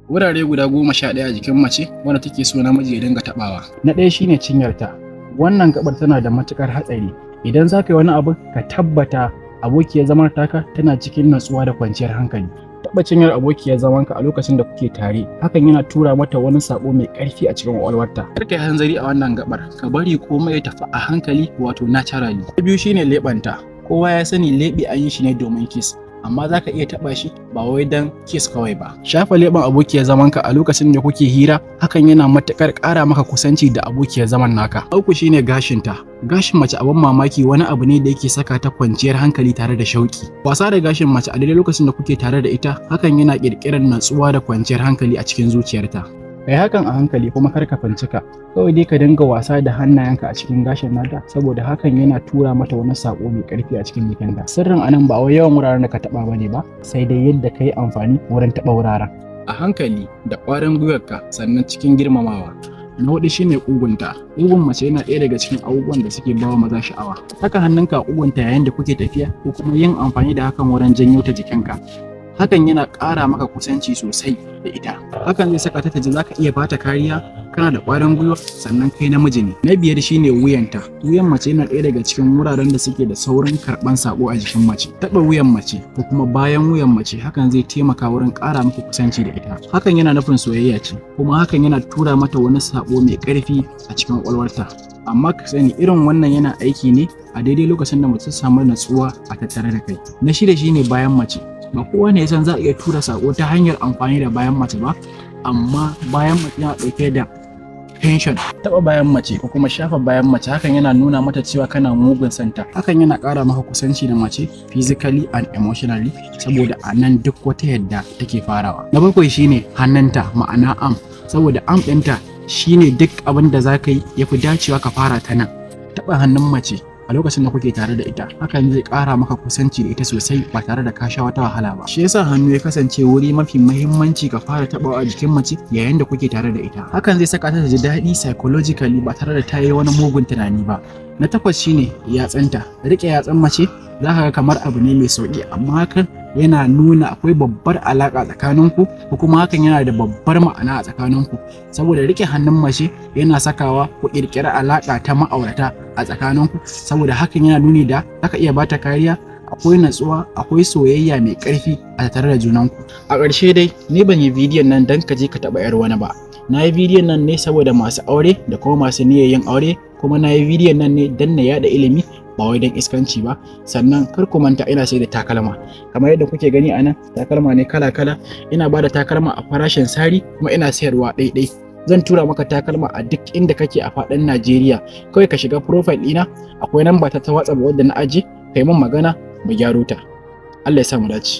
Wurare guda 11 a jikin mace wanda take so namiji ya dinga taɓawa. Na ɗaya shine cinyarta. Wannan gaɓar tana da matuƙar hatsari. Idan za ka yi wani abu ka tabbata abokiyar zaman taka tana cikin natsuwa da kwanciyar hankali. Taɓa cinyar abokiyar zamanka a lokacin da kuke tare hakan yana tura mata wani saƙo mai ƙarfi a cikin ƙwaƙwalwarta. Kar ka yi hanzari a wannan gaɓar, ka bari komai ya tafi a hankali wato naturally. Na biyu shine leɓenta. Kowa ya sani leɓe an yi shi ne domin kiss. Amma za ka iya taɓa shi ba wai don kiss kawai ba. Shafa leɓen abokiyar zamanka a lokacin da kuke hira hakan yana matuƙar ƙara maka kusanci da abokiyar zaman naka. Uku shine gashinta. Gashin mace abin mamaki wani abu ne da yake saka ta kwanciyar hankali tare da shauƙi. Wasa da gashin mace a daidai lokacin da kuke tare da ita hakan yana ƙirƙirar natsuwa da kwanciyar hankali a cikin zuciyarta. Kai hakan a hankali kuma kar ka fincika, kawai dai ka dinga wasa da hannayenka a cikin gashin nata saboda hakan yana tura mata wani sako mai karfi a cikin jikinta. Sirrin anan ba wai yawan wuraren da ka taba bane ba, sai dai yadda ka yi amfani wurin taba wuraren. A hankali da ƙwarin gwiwarka sannan cikin girmamawa. Na hudu shine ƙugunta. Ƙugun mace yana ɗaya daga cikin abubuwan da suke bawa maza sha'awa. Saka hannunka a ƙugunta yayin da kuke tafiya ko kuma yin amfani da hakan wurin janyo ta jikinka. Hakan yana ƙara maka kusanci sosai da ita. Hakan zai saka ta ji za ka iya bata kariya, kana da ƙwarin gwiwa sannan kai namiji ne. Na biyar shine wuyanta. Wuyan mace yana ɗaya daga cikin wuraren da suke da saurin karɓan saƙo a jikin mace. Taɓa wuyan mace ko kuma bayan wuyan mace hakan zai taimaka wurin ƙara maka kusanci da ita. Hakan yana nufin soyayya ce, kuma hakan yana tura mata wani saƙo mai ƙarfi a cikin ƙwaƙwalwarta. Amma ka sani irin wannan yana aiki ne a daidai lokacin da mace ta samu natsuwa a tattare da kai. Na shida shine bayan mace. Ba kowa ne ya san za a iya tura sako ta hanyar amfani da bayan mace ba, amma bayan mace yana ɗauke da tension. Taɓa bayan mace ko kuma shafa bayan mace hakan yana nuna mata cewa kana mugun santa. Hakan yana ƙara maka kusanci da mace physically and emotionally saboda a nan duk wata yadda take farawa. Na bakwai shine hannunta ma'ana arm, saboda arm ɗinta shine duk abin da za ka yi ya fi dacewa ka fara ta nan. Taɓa hannun mace a lokacin da kuke tare da ita hakan zai ƙara maka kusanci da ita sosai ba tare da ka sha wata wahala ba. Shi yasa hannu ya kasance wuri mafi muhimmanci ka fara taɓawa a jikin mace yayin da kuke tare da ita. Hakan zai saka ta ji daɗi psychologically ba tare da ta yi wani mugun tunani ba. Na takwas shine yatsanta. Riƙe yatsan mace za ka ga kamar abu ne mai sauƙi, amma hakan yana nuna akwai babbar alaƙa tsakaninku ko kuma hakan yana da babbar ma'ana a tsakaninku, saboda riƙe hannun mace yana sakawa ku ƙirƙiri alaƙa ta ma'aurata a tsakaninku, saboda hakan yana nuni da aka iya bata kariya, akwai natsuwa, akwai soyayya mai ƙarfi a tattare da junanku. A ƙarshe dai ni ban yi bidiyon nan don ka je ka taɓa 'yar wani ba. Na yi bidiyon nan ne saboda masu aure da kuma masu niyyar yin aure, kuma na yi bidiyon nan ne don na yaɗa ilimi ba wai don iskanci ba. Sannan kar ku manta ina sai da takalma, kamar yadda kuke gani a nan takalma ne kala-kala. Ina ba da takalma a farashin sari kuma ina sayarwa ɗaiɗai. Zan tura maka takalma a duk inda kake a faɗin Najeriya. Kawai ka shiga profile ɗina, akwai namba ta WhatsApp wadda na aje, kai min magana mu gyaro ta. Allah ya sa mu dace.